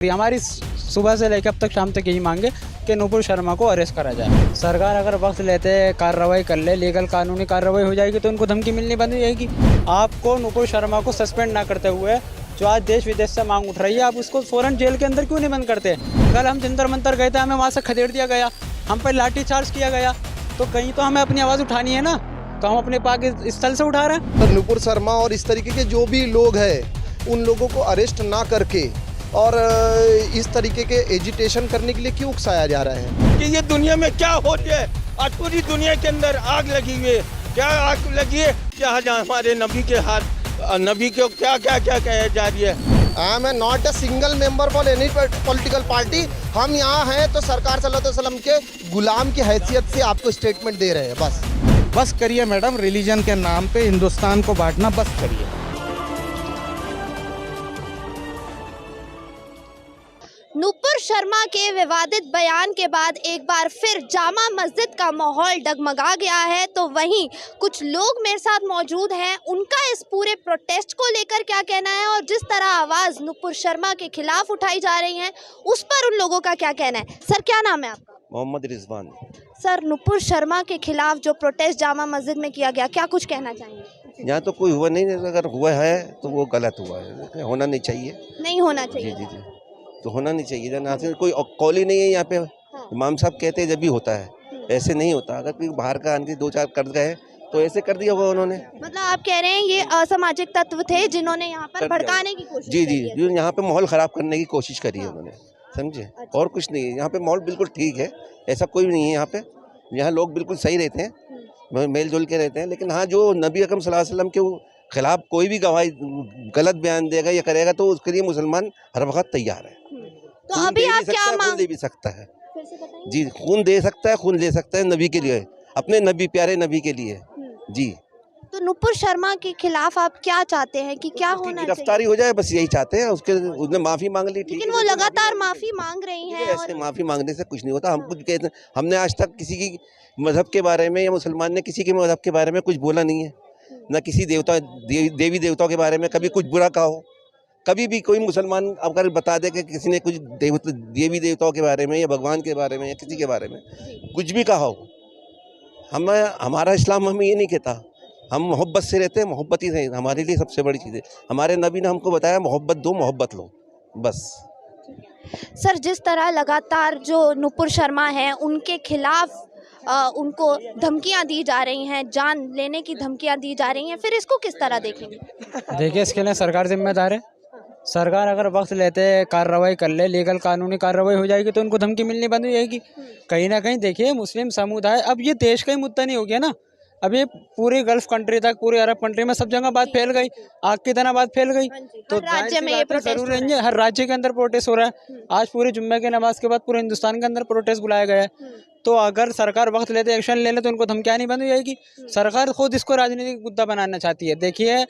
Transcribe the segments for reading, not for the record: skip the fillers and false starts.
हमारी सुबह से लेकर अब तक शाम तक यही मांगे कि नुपुर शर्मा को अरेस्ट करा जाए। सरकार अगर वक्त लेते कार्रवाई कर ले, लीगल कानूनी कार्रवाई हो जाएगी तो उनको धमकी मिलनी बंद हो जाएगी। आपको नुपुर शर्मा को सस्पेंड ना करते हुए जो आज देश विदेश से मांग उठ रही है, आप उसको फौरन जेल के अंदर क्यों नहीं बंद करते? कल हम जंतर मंतर गए थे, हमें वहाँ से खदेड़ दिया गया, हम पर लाठी चार्ज किया गया, तो कहीं तो हमें अपनी आवाज़ उठानी है ना, तो हम अपने पाक स्थल से उठा रहे हैं। तो नुपुर शर्मा और इस तरीके के जो भी लोग हैं उन लोगों को अरेस्ट ना करके और इस तरीके के एजिटेशन करने के लिए क्यों उकसाया जा रहा है कि ये दुनिया में क्या हो जाए। आज पूरी दुनिया के अंदर आग लगी हुई है। क्या आग लगी है? क्या हमारे नबी के हाथ, नबी को क्या क्या क्या कहा जा रही है। I am not a single member for any political party. हम यहाँ हैं तो सरकार सल्लल्लाहु अलैहि वसल्लम के गुलाम की हैसियत से आपको स्टेटमेंट दे रहे हैं। बस करिए मैडम, रिलीजन के नाम पे हिंदुस्तान को बांटना बस करिए। नुपुर शर्मा के विवादित बयान के बाद एक बार फिर जामा मस्जिद का माहौल डगमगा गया है। तो वहीं कुछ लोग मेरे साथ मौजूद हैं, उनका इस पूरे प्रोटेस्ट को लेकर क्या कहना है और जिस तरह आवाज़ नुपुर शर्मा के खिलाफ उठाई जा रही है उस पर उन लोगों का क्या कहना है। सर, क्या नाम है आपका? मोहम्मद रिजवान। सर, नुपुर शर्मा के खिलाफ जो प्रोटेस्ट जामा मस्जिद में किया गया, क्या कुछ कहना चाहेंगे? यहाँ तो कोई हुआ नहीं, अगर हुआ है तो वो गलत हुआ है, होना नहीं चाहिए। नहीं होना चाहिए। जी जी जी, तो होना नहीं चाहिए। यहाँ से कोई कॉल ही नहीं है यहाँ पे। इमाम साहब कहते हैं जब भी होता है, ऐसे नहीं होता। अगर कोई बाहर का आने दो चार कर गए तो ऐसे कर दिया होगा उन्होंने। मतलब आप कह रहे हैं ये असामाजिक तत्व थे जिन्होंने यहाँ पर भड़काने की कोशिश जी जी जी, यहाँ पे माहौल ख़राब करने की कोशिश करी है उन्होंने, समझे। और कुछ नहीं है यहाँ पे, माहौल बिल्कुल ठीक है, ऐसा कोई नहीं है यहाँ पे। यहाँ लोग बिल्कुल सही रहते हैं, मेल जोल के रहते हैं। लेकिन हाँ, जो नबी अकरम सल्लल्लाहु अलैहि वसल्लम के खिलाफ कोई भी गवाही गलत बयान देगा या करेगा तो उसके लिए मुसलमान हर वक्त तैयार है। तो अभी आप क्या खून दे भी सकता है जी, खून दे सकता है, खून ले सकता है नबी के लिए, अपने नबी, प्यारे नबी के लिए जी। तो नुपुर शर्मा के खिलाफ आप क्या चाहते हैं कि क्या होना चाहिए? गिरफ्तारी हो जाए, बस यही चाहते हैं। उसने माफी मांग ली, ठीक है, लेकिन वो लगातार माफी मांग रही हैं। ऐसे माफी मांगने से कुछ नहीं होता। हम कुछ कहते, हमने आज तक किसी की मजहब के बारे में या मुसलमान ने किसी के मजहब के बारे में कुछ बोला नहीं है, न किसी देवी देवताओं के बारे में कभी कुछ बुरा कहा हो। कभी भी कोई मुसलमान अगर बता दे कि किसी ने कुछ देवी देवताओं के बारे में या भगवान के बारे में या किसी के बारे में कुछ भी कहा हो, हमारा इस्लाम हमें ये नहीं कहता। हम मोहब्बत से रहते हैं, मोहब्बत ही हमारे लिए सबसे बड़ी चीज़ है। हमारे नबी ने हमको बताया मोहब्बत दो, मोहब्बत लो, बस। सर, जिस तरह लगातार जो नुपुर शर्मा हैं उनके खिलाफ उनको धमकियां दी जा रही हैं, जान लेने की धमकियां दी जा रही हैं, फिर इसको किस तरह देखेंगे? देखिए, इसके लिए सरकार जिम्मेदार है। सरकार अगर वक्त लेते कार्रवाई कर ले, लीगल कानूनी कार्रवाई हो जाएगी तो उनको धमकी मिलनी बंद हो जाएगी। कहीं ना कहीं देखिए, मुस्लिम समुदाय अब ये देश का ही मुद्दा नहीं हो गया ना, अब ये पूरी गल्फ कंट्री तक, पूरी अरब कंट्री में सब जगह बात फैल गई, आग की तरह बात फैल गई। तो राज्य में ये प्रोटेस्ट जरूर रहेंगे, हर राज्य के अंदर प्रोटेस्ट हो रहा है। आज पूरे जुम्मे के नमाज के बाद पूरे हिंदुस्तान के अंदर प्रोटेस्ट बुलाया गया है। तो अगर सरकार वक्त लेते एक्शन ले ले तो उनको धमकियां नहीं बंद हो जाएगी। सरकार खुद इसको राजनीतिक मुद्दा बनाना चाहती है। देखिए,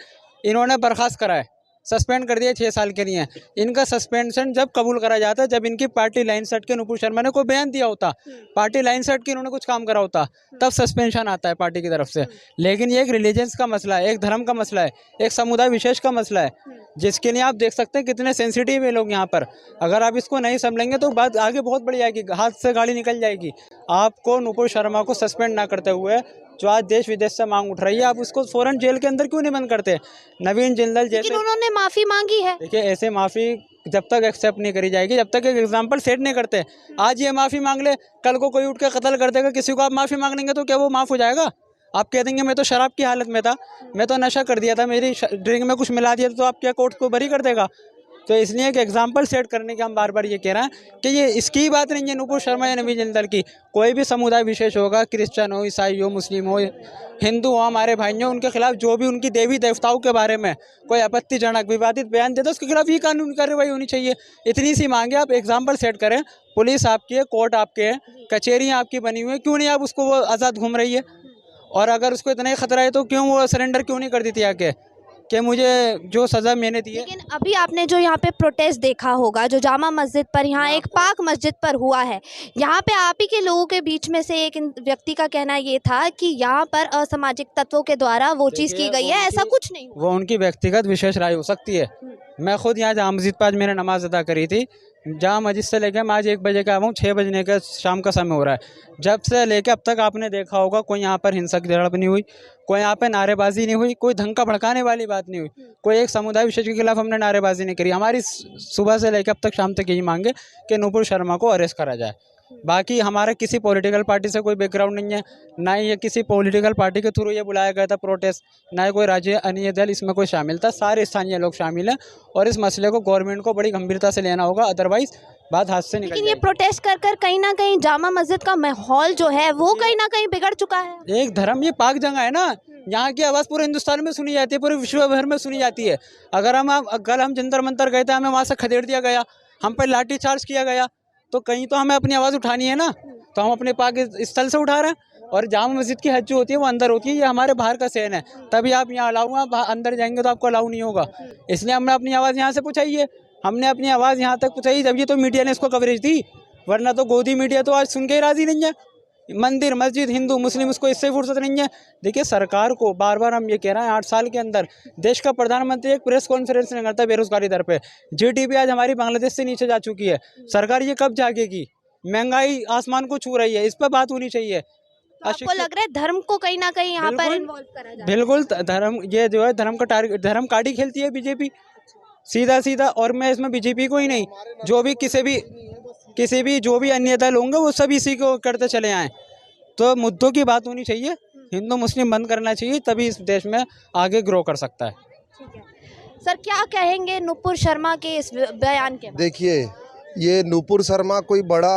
इन्होंने बर्खास्त करा है, सस्पेंड कर दिया 6 साल के लिए। इनका सस्पेंशन जब कबूल करा जाता है जब इनकी पार्टी लाइन सेट के नुपुर शर्मा ने कोई बयान दिया होता, पार्टी लाइन सेट के इन्होंने कुछ काम करा होता, तब सस्पेंशन आता है पार्टी की तरफ से। लेकिन ये एक रिलीजन्स का मसला है, एक धर्म का मसला है, एक समुदाय विशेष का मसला है, जिसके लिए आप देख सकते हैं कितने सेंसिटिव है लोग यहाँ पर। अगर आप इसको नहीं समझेंगे तो बात आगे बहुत बढ़ जाएगी, हाथ से गाड़ी निकल जाएगी। आपको नुपुर शर्मा को सस्पेंड ना करते हुए जो आज देश विदेश से मांग उठ रही है, आप उसको फौरन जेल के अंदर क्यों नहीं बंद करते? नवीन जिंदल जैसे, लेकिन उन्होंने माफी मांगी है। देखिए, ऐसे माफ़ी जब तक एक्सेप्ट नहीं करी जाएगी, जब तक एक एग्जाम्पल सेट नहीं करते। आज ये माफ़ी मांग ले, कल को कोई उठ के कत्ल कर देगा किसी को, आप माफ़ी मांग लेंगे तो क्या वो माफ़ हो जाएगा? आप कह देंगे मैं तो शराब की हालत में था, मैं तो नशा कर दिया था, मेरी ड्रिंक में कुछ मिला दिया तो आप क्या कोर्ट को बरी कर देगा? तो इसलिए एक एग्जाम्पल सेट करने के हम बार बार ये कह रहे हैं कि ये इसकी बात नहीं है नुपुर शर्मा या नवीन जिंदल की। कोई भी समुदाय विशेष होगा, क्रिश्चियन हो, ईसाई हो, मुस्लिम हो, हिंदू हो, हमारे भाइयों, उनके खिलाफ जो भी उनकी देवी देवताओं के बारे में कोई आपत्तिजनक विवादित बयान देता है उसके खिलाफ ही कानूनी कार्रवाई होनी चाहिए। इतनी सी मांगे, आप एग्जाम्पल सेट करें। पुलिस आपकी है, कोर्ट आपके है, कचहरियाँ आपकी बनी हुई है, क्यों नहीं आप उसको वो आज़ाद घूम रही है? और अगर उसको इतना ही खतरा है तो क्यों वो सरेंडर क्यों नहीं कर देती आके कि मुझे जो सज़ा मैंने दी है? लेकिन अभी आपने जो यहाँ पे प्रोटेस्ट देखा होगा, जो जामा मस्जिद पर, यहाँ एक पाक मस्जिद पर हुआ है, यहाँ पे आप ही के लोगों के बीच में से एक व्यक्ति का कहना ये था कि यहाँ पर असामाजिक तत्वों के द्वारा वो चीज़ की गई है, ऐसा कुछ नहीं। वो उनकी व्यक्तिगत विशेष राय हो सकती है। मैं खुद यहाँ जामा मस्जिद पर आज मैंने नमाज अदा करी थी, जहाँ मस्जिद से लेके मैं आज 1 बजे का आया हूँ, 6 बजने का शाम का समय हो रहा है। जब से लेके अब तक आपने देखा होगा कोई यहाँ पर हिंसक झड़प नहीं हुई, कोई यहाँ पे नारेबाजी नहीं हुई, कोई धमका भड़काने वाली बात नहीं हुई, कोई एक समुदाय विशेष के खिलाफ हमने नारेबाजी नहीं करी। हमारी सुबह से लेकर अब तक शाम तक यही मांगे कि नुपुर शर्मा को अरेस्ट करा जाए। बाकी हमारा किसी पॉलिटिकल पार्टी से कोई बैकग्राउंड नहीं है, ना ही ये किसी पॉलिटिकल पार्टी के थ्रू ये बुलाया गया था प्रोटेस्ट, ना ही कोई राज्य अन्य दल इसमें कोई शामिल था। सारे स्थानीय लोग शामिल हैं और इस मसले को गवर्नमेंट को बड़ी गंभीरता से लेना होगा, अदरवाइज बात हाथ से निकल लेकिन ये प्रोटेस्ट कर कर कहीं ना कहीं जामा मस्जिद का माहौल जो है वो कहीं ना कहीं बिगड़ चुका है। एक धर्म ये पाक जगह है ना, यहाँ की आवाज़ पूरे हिंदुस्तान में सुनी जाती है, पूरे विश्व भर में सुनी जाती है। अगर कल हम जंतर मंतर गए थे, हमें वहाँ से खदेड़ दिया गया, हम पर लाठी चार्ज किया गया, तो कहीं तो हमें अपनी आवाज़ उठानी है ना। तो हम अपने पाक स्थल से उठा रहे हैं और जामा मस्जिद की हद जो होती है वो अंदर होती है, ये हमारे बाहर का सहन है, तभी आप यहाँ अलाउ हैं। आप अंदर जाएंगे तो आपको अलाउ नहीं होगा, इसलिए हमने अपनी आवाज़ यहाँ से पहुँचाई है। हमने अपनी आवाज़ यहाँ तक पहुँचाई, जब ये तो मीडिया ने इसको कवरेज दी, वरना तो गोदी मीडिया तो आज सुन के ही राज़ी नहीं है। मंदिर मस्जिद हिंदू मुस्लिम उसको इससे फुर्सत नहीं है। देखिए सरकार को बार बार हम ये कह रहे हैं, 8 साल के अंदर देश का प्रधानमंत्री एक प्रेस कॉन्फ्रेंस नहीं करता बेरोजगारी दर पे। जीडीपी आज हमारी बांग्लादेश से नीचे जा चुकी है। सरकार ये कब जागेगी? महंगाई आसमान को छू रही है, इस पर बात होनी चाहिए। तो आपको लग रहा है धर्म को कहीं ना कहीं यहाँ पर इन्वॉल्व करा जाए? बिल्कुल, धर्म ये जो है धर्म का टारगेट, धर्म कार्ड खेलती है बीजेपी सीधा सीधा। और मैं इसमें बीजेपी को ही नहीं, जो भी किसी भी जो भी अन्य दल होंगे वो सब इसी को करते चले आए। तो मुद्दों की बात होनी चाहिए, हिंदू मुस्लिम बंद करना चाहिए, तभी इस देश में आगे ग्रो कर सकता है। ठीक है सर, क्या कहेंगे नुपुर शर्मा के इस बयान के? देखिए, ये नुपुर शर्मा कोई बड़ा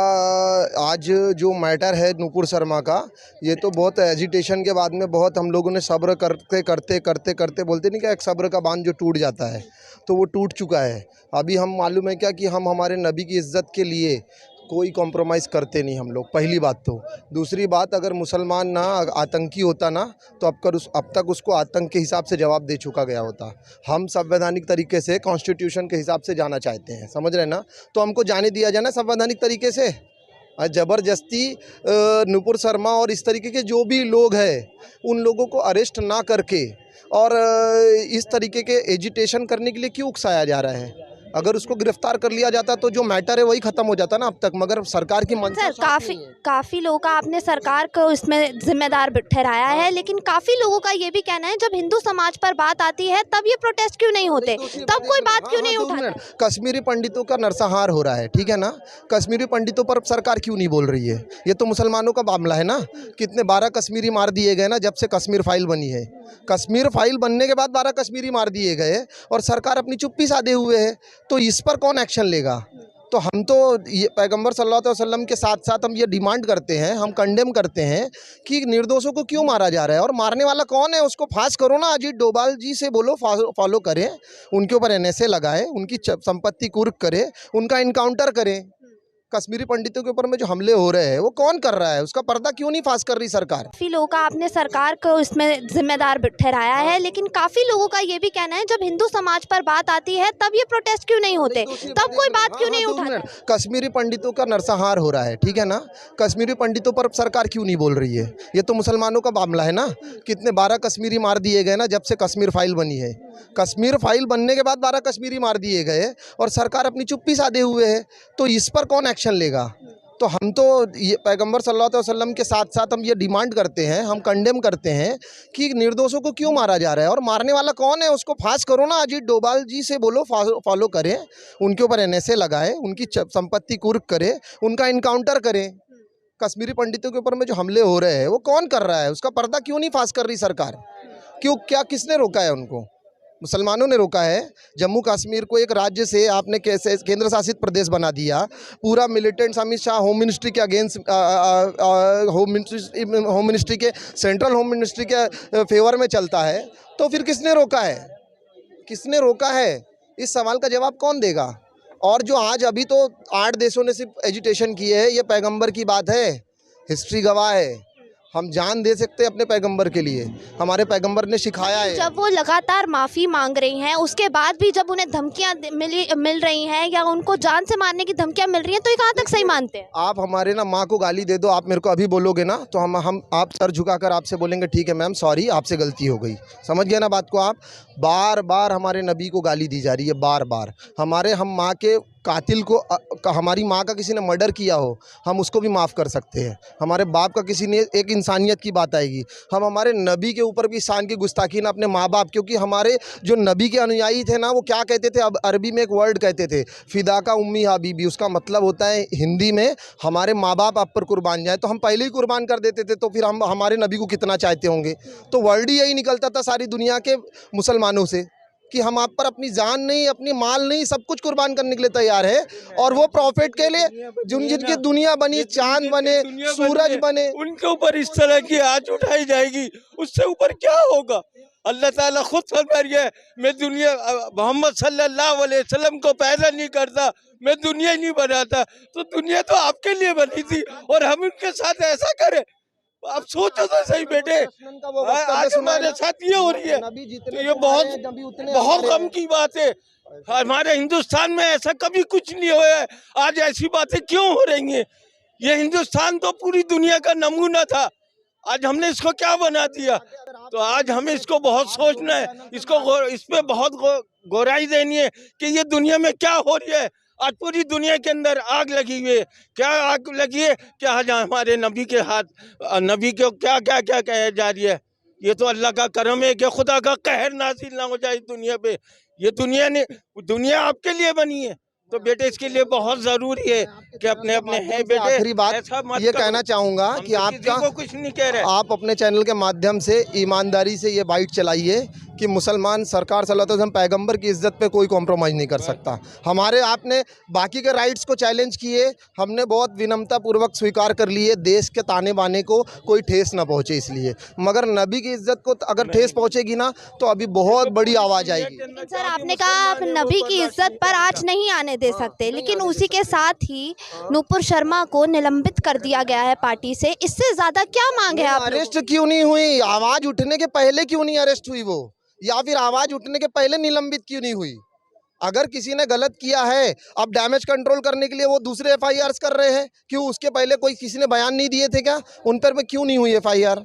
आज जो मैटर है नुपुर शर्मा का, ये तो बहुत एजिटेशन के बाद में बहुत हम लोगों ने सब्र करते करते करते करते बोलते नहीं क्या, एक सब्र का बांध जो टूट जाता है तो वो टूट चुका है। अभी हम मालूम है क्या कि हम हमारे नबी की इज़्ज़त के लिए कोई कॉम्प्रोमाइज़ करते नहीं हम लोग, पहली बात तो। दूसरी बात, अगर मुसलमान ना आतंकी होता ना तो अब तक उसको आतंक के हिसाब से जवाब दे चुका गया होता। हम संवैधानिक तरीके से कॉन्स्टिट्यूशन के हिसाब से जाना चाहते हैं, समझ रहे ना, तो हमको जाने दिया जाए ना संवैधानिक तरीके से। ज़बरदस्ती नुपुर शर्मा और इस तरीके के जो भी लोग हैं उन लोगों को अरेस्ट ना करके और इस तरीके के एजिटेशन करने के लिए क्यों उकसाया जा रहा है? अगर उसको गिरफ्तार कर लिया जाता तो जो मैटर है वही खत्म हो जाता ना अब तक। मगर सरकार की मंशा काफ़ी लोगों का आपने सरकार को इसमें जिम्मेदार ठहराया है, लेकिन काफ़ी लोगों का ये भी कहना है जब हिंदू समाज पर बात आती है तब ये प्रोटेस्ट क्यों नहीं होते, तब कोई बात क्यों नहीं उठाता? कश्मीरी पंडितों का नरसंहार हो रहा है, ठीक है ना, कश्मीरी पंडितों पर सरकार क्यों नहीं बोल रही है? ये तो मुसलमानों का मामला है ना। कितने 12 कश्मीरी मार दिए गए ना जब से कश्मीर फाइल बनी है। कश्मीर फाइल बनने के बाद 12 कश्मीरी मार दिए गए और सरकार अपनी चुप्पी साधे हुए है, तो इस पर कौन एक्शन लेगा? तो हम तो ये पैगंबर सल्लल्लाहु अलैहि वसल्लम के साथ साथ हम ये डिमांड करते हैं, हम कंडेम करते हैं कि निर्दोषों को क्यों मारा जा रहा है और मारने वाला कौन है उसको फांस करो ना। अजीत डोभाल जी से बोलो फॉलो करें, उनके ऊपर NSA लगाए, उनकी संपत्ति कुर्क करे, उनका इनकाउंटर करें। कश्मीरी पंडितों के ऊपर में जो हमले हो रहे हैं वो कौन कर रहा है? उसका पर्दा क्यों नहीं फांस कर रही सरकार? काफ़ी लोगों का आपने सरकार को इसमें जिम्मेदार ठहराया है, लेकिन काफ़ी लोगों का ये भी कहना है जब हिंदू समाज पर बात आती है तब ये प्रोटेस्ट क्यों नहीं होते, तब कोई बात क्यों नहीं उठाता? कश्मीरी पंडितों का नरसंहार हो रहा है, ठीक है ना, कश्मीरी पंडितों पर सरकार क्यों नहीं बोल रही है? ये तो मुसलमानों का मामला है ना। कितने 12 कश्मीरी मार दिए गए ना जब से कश्मीर फाइल बनी है। कश्मीर फाइल बनने के बाद 12 कश्मीरी मार दिए गए और सरकार अपनी चुप्पी साधे हुए है, तो इस पर कौन एक्शन लेगा? तो हम तो ये पैगंबर सल्लल्लाहु अलैहि वसल्लम के साथ साथ हम ये डिमांड करते हैं, हम कंडेम करते हैं कि निर्दोषों को क्यों मारा जा रहा है और मारने वाला कौन है उसको फांस करो ना। अजीत डोभाल जी से बोलो फॉलो करें, उनके ऊपर NSA लगाए, उनकी संपत्ति कुर्क करे, उनका इनकाउंटर करें। कश्मीरी पंडितों के ऊपर में जो हमले हो रहे हैं वो कौन कर रहा है? उसका पर्दा क्यों नहीं फांस कर रही सरकार? क्यों, क्या किसने रोका है उनको? मुसलमानों ने रोका है। जम्मू कश्मीर को एक राज्य से आपने कैसे केंद्र शासित प्रदेश बना दिया। पूरा militants Amit Shah home ministry के अगेंस्ट, होम मिनिस्ट्री के, सेंट्रल होम मिनिस्ट्री के फेवर में चलता है, तो फिर किसने रोका है? किसने रोका है? इस सवाल का जवाब कौन देगा? और जो आज अभी तो 8 देशों ने सिर्फ एजिटेशन की है, ये पैगंबर की बात है, हिस्ट्री गवाह है। हम जान दे सकते हैं अपने पैगंबर के लिए, हमारे पैगंबर ने सिखाया है। जब वो लगातार माफ़ी मांग रही हैं, उसके बाद भी जब उन्हें धमकियां मिल रही हैं या उनको जान से मारने की धमकियां मिल रही हैं, तो ये कहाँ तक सही मानते हैं? आप हमारे ना माँ को गाली दे दो, आप मेरे को अभी बोलोगे ना तो हम आप सर झुकाकर आपसे बोलेंगे ठीक है मैम सॉरी, आपसे गलती हो गई। समझ गया ना बात को आप? बार बार हमारे नबी को गाली दी जा रही है, बार बार। हम माँ के कातिल को हमारी माँ का किसी ने मर्डर किया हो, हम उसको भी माफ़ कर सकते हैं। हमारे बाप का किसी ने, एक इंसानियत की बात आएगी। हम हमारे नबी के ऊपर भी शान की गुस्ताखी ना, अपने माँ बाप, क्योंकि हमारे जो नबी के अनुयायी थे ना, वो क्या कहते थे, अब अरबी में एक वर्ड कहते थे, फ़िदा का उम्मी हबीबी। उसका मतलब होता है हिंदी में, हमारे माँ बाप आप पर कुर्बान जाए। तो हम पहले ही कुर्बान कर देते थे, तो फिर हम हमारे नबी को कितना चाहते होंगे। तो वर्ड ही यही निकलता था सारी दुनिया के मुसलमानों से कि हम आप पर अपनी जान नहीं, अपनी माल नहीं, सब कुछ कुर्बान करने के लिए तैयार है। और वो प्रॉफिट के लिए जिनकी दुनिया बनी, चांद बने, सूरज बने, उनके ऊपर इस तरह की आंच उठाई जाएगी, उससे ऊपर क्या होगा? अल्लाह ताला खुद फरमा रही है, मैं दुनिया मोहम्मद सल्लल्लाहु अलैहि वसल्लम को पैदा नहीं करता, मैं दुनिया ही नहीं बनाता। तो दुनिया तो आपके लिए बनी थी और हम उनके साथ ऐसा करें? आप सोचो तो सही बेटे, आज हमारे साथ ये हो रही है, तो ये बहुत गम की बात है। हमारे हिंदुस्तान में ऐसा कभी कुछ नहीं हुआ है, आज ऐसी बातें क्यों हो रही हैं? ये हिंदुस्तान तो पूरी दुनिया का नमूना था, आज हमने इसको क्या बना दिया? तो आज हमें इसको बहुत सोचना है, इस पे बहुत गहराई देनी है कि ये दुनिया में क्या हो रही है। आज पूरी दुनिया के अंदर आग लगी हुई है। क्या आग लगी है? क्या आज हमारे नबी के हाथ, नबी को क्या क्या क्या कहा जा रही है? ये तो अल्लाह का करम है कि खुदा का कहर नाज़िल ना हो जाए दुनिया पे। ये दुनिया आपके लिए बनी है, तो बेटे इसके लिए बहुत जरूरी है कि अपने अपने हैं बेटे। आखिरी बात ये कहना चाहूँगा कि आपका कुछ नहीं कह रहे, आप अपने चैनल के माध्यम से ईमानदारी से ये बाइट चलाइए कि मुसलमान सरकार सल्लल्लाहु अलैहि वसल्लम पैगंबर की इज्जत पे कोई कॉम्प्रोमाइज़ नहीं कर सकता। हमारे आपने बाकी के राइट्स को चैलेंज किए, हमने बहुत विनम्रता पूर्वक स्वीकार कर लिए, देश के ताने बाने को कोई ठेस ना पहुँचे इसलिए। मगर नबी की इज्जत को अगर ठेस पहुँचेगी ना, तो अभी बहुत बड़ी आवाज़ आएगी। सर, आपने कहा आप नबी की इज्जत पर आँच नहीं आने दे सकते, लेकिन उसी के साथ ही नूपुर शर्मा को निलंबित कर दिया गया है पार्टी से। इससे ज्यादा क्या मांग है आप लोगों की? अरेस्ट क्यों नहीं हुई? आवाज़ उठने के पहले क्यों नहीं अरेस्ट हुई वो, या फिर आवाज़ उठने के पहले निलंबित क्यों नहीं हुई? अगर किसी ने गलत किया है, अब डैमेज कंट्रोल करने के लिए वो दूसरे एफआईआर्स कर रहे हैं, क्यों उसके पहले कोई किसी ने बयान नहीं दिए थे क्या? उन पर क्यों नहीं हुई एफआईआर?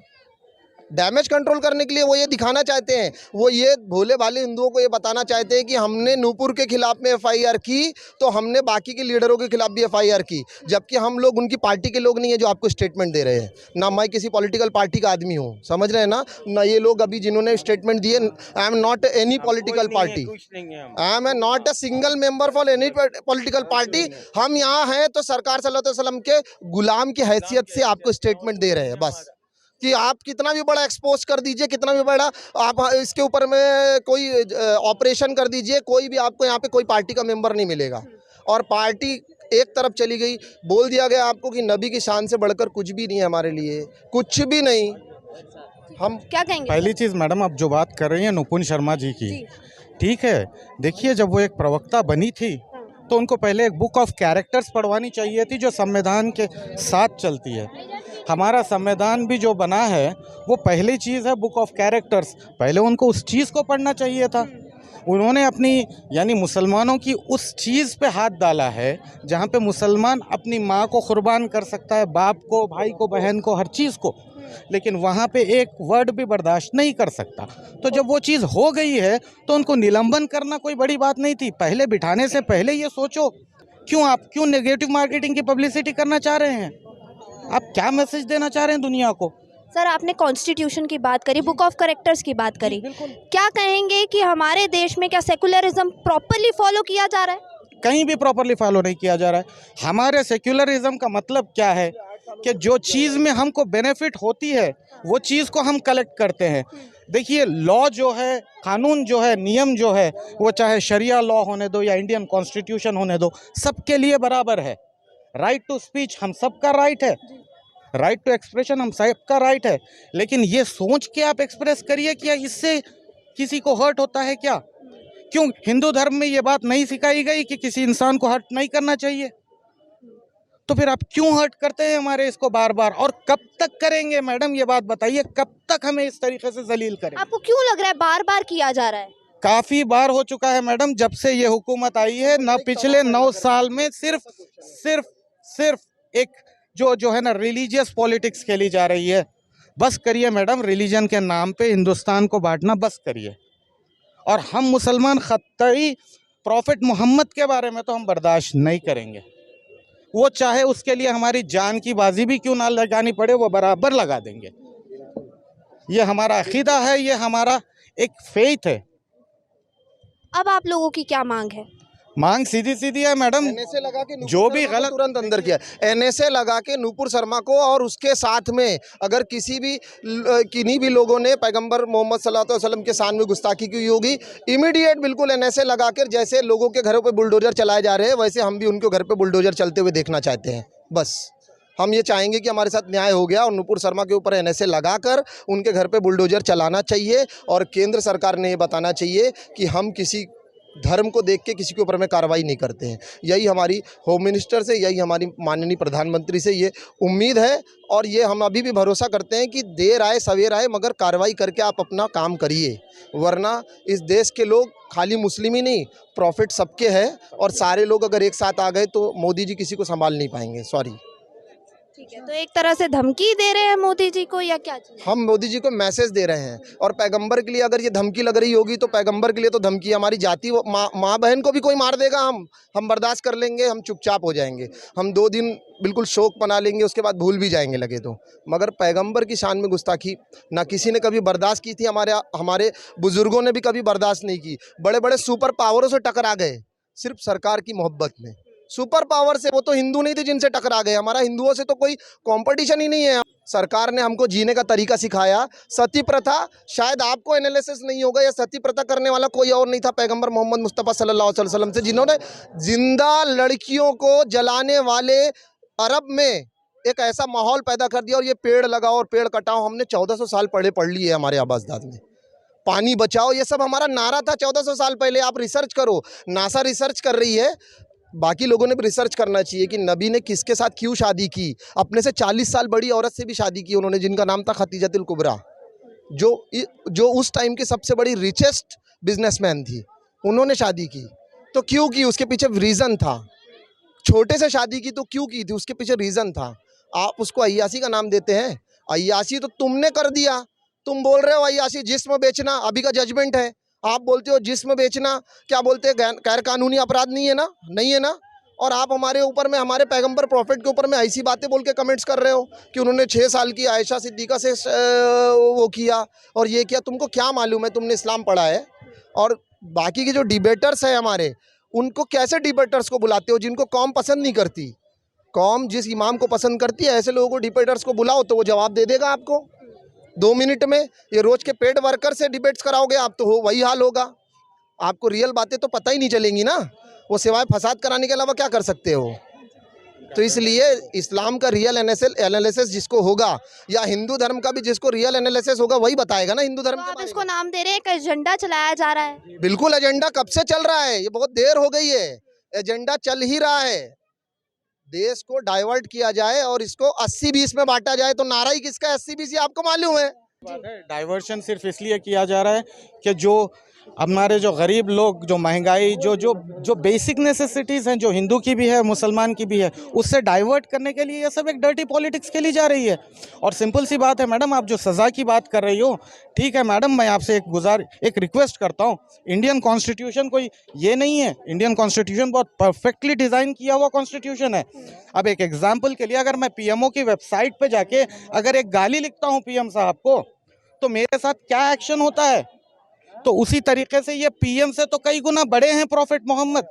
डैमेज कंट्रोल करने के लिए वो ये दिखाना चाहते हैं, वो ये भोले भाले हिंदुओं को ये बताना चाहते हैं कि हमने नूपुर के खिलाफ में एफआईआर की, तो हमने बाकी के लीडरों के खिलाफ भी एफआईआर की, जबकि हम लोग उनकी पार्टी के लोग नहीं है जो आपको स्टेटमेंट दे रहे हैं। ना मैं किसी पॉलिटिकल पार्टी का आदमी हूँ, समझ रहे हैं ना ये लोग अभी जिन्होंने स्टेटमेंट दिए। I am not any political party, I am not a single member for any political party. हम यहाँ हैं तो सरकार सल्लल्लाहु अलैहि वसल्लम के गुलाम की हैसियत से आपको स्टेटमेंट दे रहे हैं बस। कि आप कितना भी बड़ा एक्सपोज कर दीजिए, कितना भी बड़ा आप इसके ऊपर में कोई ऑपरेशन कर दीजिए, कोई भी आपको यहाँ पे कोई पार्टी का मेंबर नहीं मिलेगा। और पार्टी एक तरफ चली गई, बोल दिया गया आपको कि नबी की शान से बढ़कर कुछ भी नहीं है हमारे लिए, कुछ भी नहीं। हम क्या कहेंगे? पहली चीज़ मैडम, आप जो बात कर रही हैं नुपुर शर्मा जी की, ठीक है, देखिए जब वो एक प्रवक्ता बनी थी तो उनको पहले एक बुक ऑफ कैरेक्टर्स पढ़वानी चाहिए थी जो संविधान के साथ चलती है। हमारा संविधान भी जो बना है वो पहली चीज़ है बुक ऑफ कैरेक्टर्स, पहले उनको उस चीज़ को पढ़ना चाहिए था। उन्होंने अपनी यानी मुसलमानों की उस चीज़ पे हाथ डाला है जहाँ पे मुसलमान अपनी माँ को कुर्बान कर सकता है, बाप को, भाई को, बहन को, हर चीज़ को, लेकिन वहाँ पे एक वर्ड भी बर्दाश्त नहीं कर सकता। तो जब वो चीज़ हो गई है तो उनको निलंबन करना कोई बड़ी बात नहीं थी। पहले बिठाने से पहले ये सोचो, क्यों नेगेटिव मार्केटिंग की पब्लिसिटी करना चाह रहे हैं? आप क्या मैसेज देना चाह रहे हैं दुनिया को? सर, आपने कॉन्स्टिट्यूशन की बात करी, बुक ऑफ कैरेक्टर्स की बात करी, क्या कहेंगे कि हमारे देश में क्या सेकुलरिज्म प्रॉपर्ली फॉलो किया जा रहा है? कहीं भी प्रॉपर्ली फॉलो नहीं किया जा रहा है। हमारे सेक्युलरिज्म का मतलब क्या है कि जो चीज़ में हमको बेनिफिट होती है वो चीज़ को हम कलेक्ट करते हैं। देखिए, लॉ जो है, कानून जो है, नियम जो है, वो चाहे शरिया लॉ होने दो या इंडियन कॉन्स्टिट्यूशन होने दो, सबके लिए बराबर है। राइट टू स्पीच हम सबका राइट है, राइट टू एक्सप्रेशन हम सबका राइट है, लेकिन ये सोच के आप एक्सप्रेस करिए कि इससे किसी को हर्ट होता है क्या? क्यों हिंदू धर्म में ये बात नहीं सिखाई गई कि किसी इंसान को हर्ट नहीं करना चाहिए? तो फिर आप क्यों हर्ट करते हैं हमारे इसको बार बार, और कब तक करेंगे मैडम? ये बात बताइए, कब तक हमें इस तरीके से जलील करें? आपको क्यों लग रहा है बार बार किया जा रहा है? काफ़ी बार हो चुका है मैडम, जब से ये हुकूमत आई है ना, पिछले 9 साल में सिर्फ एक जो है ना रिलीजियस पॉलिटिक्स खेली जा रही है। बस करिए मैडम, रिलीजन के नाम पे हिंदुस्तान को बांटना बस करिए। और हम मुसलमान खत्तई प्रॉफिट मोहम्मद के बारे में तो हम बर्दाश्त नहीं करेंगे। वो चाहे उसके लिए हमारी जान की बाजी भी क्यों ना लगानी पड़े, वो बराबर लगा देंगे। ये हमारा अकीदा है, ये हमारा एक फेथ है। अब आप लोगों की क्या मांग है? मांग सीधी सीधी है मैडम, एनएसए लगा के जो भी गलत तुरंत अंदर किया, एनएसए लगा के नूपुर शर्मा को और उसके साथ में अगर किसी भी किन्हीं भी लोगों ने पैगंबर मोहम्मद सल्लल्लाहु अलैहि वसल्लम के शान में गुस्ताखी की होगी, इमीडिएट बिल्कुल एनएसए लगा कर, जैसे लोगों के घरों पे बुलडोजर चलाए जा रहे हैं वैसे हम भी उनके घर पे बुलडोजर चलते हुए देखना चाहते हैं। बस हम ये चाहेंगे कि हमारे साथ न्याय हो गया और नूपुर शर्मा के ऊपर एनएसए लगाकर उनके घर पे बुलडोजर चलाना चाहिए और केंद्र सरकार ने ये बताना चाहिए कि हम किसी धर्म को देख के किसी के ऊपर में कार्रवाई नहीं करते हैं। यही हमारी होम मिनिस्टर से, यही हमारी माननीय प्रधानमंत्री से ये उम्मीद है और ये हम अभी भी भरोसा करते हैं कि देर आए सवेर आए मगर कार्रवाई करके आप अपना काम करिए, वरना इस देश के लोग खाली मुस्लिम ही नहीं, प्रॉफिट सबके हैं और सारे लोग अगर एक साथ आ गए तो मोदी जी किसी को संभाल नहीं पाएंगे। सॉरी। ठीक है, तो एक तरह से धमकी दे रहे हैं मोदी जी को या क्या चीज़? हम मोदी जी को मैसेज दे रहे हैं और पैगंबर के लिए अगर ये धमकी लग रही होगी तो पैगंबर के लिए तो धमकी, हमारी जाति माँ बहन को भी कोई मार देगा हम बर्दाश्त कर लेंगे, हम चुपचाप हो जाएंगे, हम 2 दिन बिल्कुल शोक मना लेंगे, उसके बाद भूल भी जाएंगे लगे तो। मगर पैगंबर की शान में गुस्ताखी ना किसी ने कभी बर्दाश्त की थी, हमारे बुजुर्गों ने भी कभी बर्दाश्त नहीं की। बड़े बड़े सुपर पावरों से टकरा गए सिर्फ सरकार की मोहब्बत में। सुपर पावर से, वो तो हिंदू नहीं थे जिनसे टकरा गए, हमारा हिंदुओं से तो कोई कंपटीशन ही नहीं है। सरकार ने हमको जीने का तरीका सिखाया। सती प्रथा, शायद आपको एनालिसिस नहीं होगा, या सती प्रथा करने वाला कोई और नहीं था पैगंबर मोहम्मद मुस्तफ़ा सल्लल्लाहु अलैहि वसल्लम से, जिन्होंने जिंदा लड़कियों को जलाने वाले अरब में एक ऐसा माहौल पैदा कर दिया। और ये पेड़ लगाओ और पेड़ कटाओ, हमने 1400 साल पढ़ ली है हमारे आबाजदाद में। पानी बचाओ, ये सब हमारा नारा था 1400 साल पहले। आप रिसर्च करो, नासा रिसर्च कर रही है, बाकी लोगों ने भी रिसर्च करना चाहिए कि नबी ने किसके साथ क्यों शादी की। अपने से 40 साल बड़ी औरत से भी शादी की उन्होंने, जिनका नाम था खतीजतुल कुबरा, जो उस टाइम की सबसे बड़ी रिचेस्ट बिजनेसमैन थी, उन्होंने शादी की। तो क्यों की, उसके पीछे रीज़न था। छोटे से शादी की तो क्यों की थी, उसके पीछे रीज़न था। आप उसको अय्यासी का नाम देते हैं, अय्यासी तो तुमने कर दिया। तुम बोल रहे हो अय्यासी जिस्म बेचना, अभी का जजमेंट है, आप बोलते हो जिस्म बेचना, क्या बोलते हैं, गैर कानूनी अपराध नहीं है ना, नहीं है ना। और आप हमारे ऊपर में, हमारे पैगंबर प्रॉफिट के ऊपर में ऐसी बातें बोल के कमेंट्स कर रहे हो कि उन्होंने 6 साल की आयशा सिद्दीक़ा से वो किया और ये किया। तुमको क्या मालूम है, तुमने इस्लाम पढ़ा है? और बाकी के जो डिबेटर्स हैं हमारे, उनको कैसे डिबेटर्स को बुलाते हो जिनको कौम पसंद नहीं करती? कौम जिस इमाम को पसंद करती है, ऐसे लोगों को डिबेटर्स को बुलाओ तो वो जवाब दे देगा आपको 2 मिनट में। ये रोज के पेड वर्कर से डिबेट्स कराओगे आप तो वही हाल होगा। आपको रियल बातें तो पता ही नहीं चलेंगी ना, वो सिवाय फसाद कराने के अलावा क्या कर सकते हो। तो इसलिए इस्लाम का रियल एनालिसिस जिसको होगा, या हिंदू धर्म का भी जिसको रियल एनालिसिस होगा, वही बताएगा ना हिंदू धर्म तो के आप बारे इसको में। नाम दे रहे हैं, एक एजेंडा चलाया जा रहा है। बिल्कुल, एजेंडा कब से चल रहा है, ये बहुत देर हो गई है, एजेंडा चल ही रहा है। देश को डाइवर्ट किया जाए और इसको 80-20 में बांटा जाए, तो नारा ही किसका 80-20 आपको मालूम है। डाइवर्शन सिर्फ इसलिए किया जा रहा है कि जो हमारे जो गरीब लोग, जो महंगाई, जो बेसिक नेसेसिटीज़ हैं, जो हिंदू की भी है मुसलमान की भी है, उससे डाइवर्ट करने के लिए ये सब एक डर्टी पॉलिटिक्स खेली जा रही है। और सिंपल सी बात है मैडम, आप जो सज़ा की बात कर रही हो, ठीक है मैडम, मैं आपसे एक रिक्वेस्ट करता हूँ, इंडियन कॉन्स्टिट्यूशन कोई ये नहीं है, इंडियन कॉन्स्टिट्यूशन बहुत परफेक्टली डिज़ाइन किया हुआ कॉन्स्टिट्यूशन है। अब एक एग्जाम्पल के लिए, अगर मैं पीएमओ की वेबसाइट पर जाके अगर एक गाली लिखता हूँ पीएम साहब को, तो मेरे साथ क्या एक्शन होता है? तो उसी तरीके से ये पीएम से तो कई गुना बड़े हैं प्रॉफिट मोहम्मद।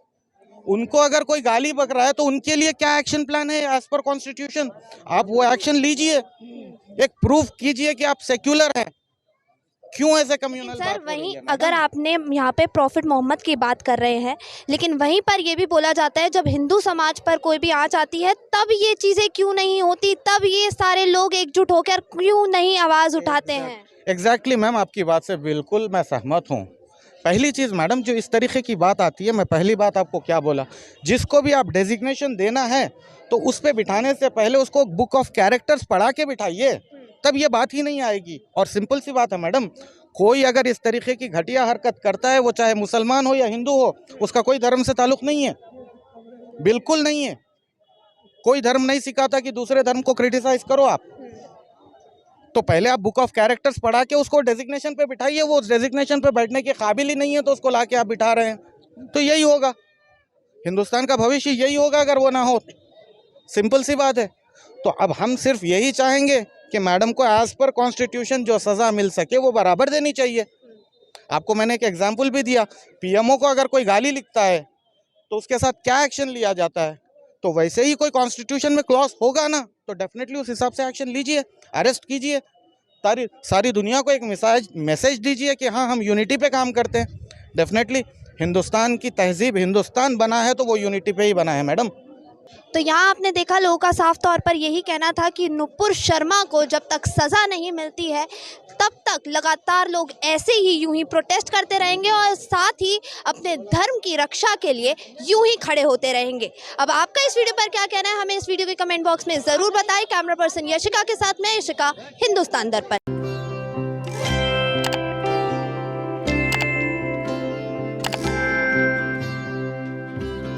उनको अगर कोई गाली बक रहा है तो उनके लिए क्या एक्शन प्लान है एज पर कॉन्स्टिट्यूशन? आप वो एक्शन लीजिए, एक प्रूफ कीजिए कि आप सेक्युलर हैं। क्यों ऐसे कम्युनल सर, बात हो रही वहीं है? अगर आपने यहाँ पे प्रॉफिट मोहम्मद की बात कर रहे हैं, लेकिन वहीं पर ये भी बोला जाता है जब हिंदू समाज पर कोई भी आँच आती है तब ये चीज़ें क्यों नहीं होती, तब ये सारे लोग एकजुट होकर क्यों नहीं आवाज़ उठाते हैं? एग्जैक्टली मैम, आपकी बात से बिल्कुल मैं सहमत हूँ। पहली चीज़ मैडम, जो इस तरीके की बात आती है, मैं पहली बात आपको क्या बोला, जिसको भी आप डेजिग्नेशन देना है तो उस पर बिठाने से पहले उसको बुक ऑफ कैरेक्टर्स पढ़ा के बिठाइए, तब ये बात ही नहीं आएगी। और सिंपल सी बात है मैडम, कोई अगर इस तरीके की घटिया हरकत करता है, वो चाहे मुसलमान हो या हिंदू हो, उसका कोई धर्म से ताल्लुक़ नहीं है, बिल्कुल नहीं है। कोई धर्म नहीं सिखाता कि दूसरे धर्म को क्रिटिसाइज करो आप। तो पहले आप बुक ऑफ कैरेक्टर्स पढ़ा के उसको डेजिग्नेशन पे बिठाइए। वो उस डेजिग्नेशन पे बैठने के काबिल ही नहीं है तो उसको ला के आप बिठा रहे हैं, तो यही होगा, हिंदुस्तान का भविष्य यही होगा अगर वो ना हो। सिंपल सी बात है। तो अब हम सिर्फ यही चाहेंगे कि मैडम को एज पर कॉन्स्टिट्यूशन जो सज़ा मिल सके वो बराबर देनी चाहिए। आपको मैंने एक एग्जांपल भी दिया, पीएमओ को अगर कोई गाली लिखता है तो उसके साथ क्या एक्शन लिया जाता है, तो वैसे ही कोई कॉन्स्टिट्यूशन में क्लॉज होगा ना, तो डेफिनेटली उस हिसाब से एक्शन लीजिए, अरेस्ट कीजिए, सारी दुनिया को एक मैसेज दीजिए कि हाँ हम यूनिटी पे काम करते हैं। डेफिनेटली हिंदुस्तान की तहजीब, हिंदुस्तान बना है तो वो यूनिटी पे ही बना है मैडम। तो यहाँ आपने देखा लोगों का साफ तौर पर यही कहना था कि नुपुर शर्मा को जब तक सज़ा नहीं मिलती है तब तक लगातार लोग ऐसे ही यूं ही प्रोटेस्ट करते रहेंगे और साथ ही अपने धर्म की रक्षा के लिए यूं ही खड़े होते रहेंगे। अब आपका इस वीडियो पर क्या कहना है, हमें इस वीडियो के कमेंट बॉक्स में ज़रूर बताएं। कैमरा पर्सन यशिका के साथ मैं यशिका, हिंदुस्तान दर्पण।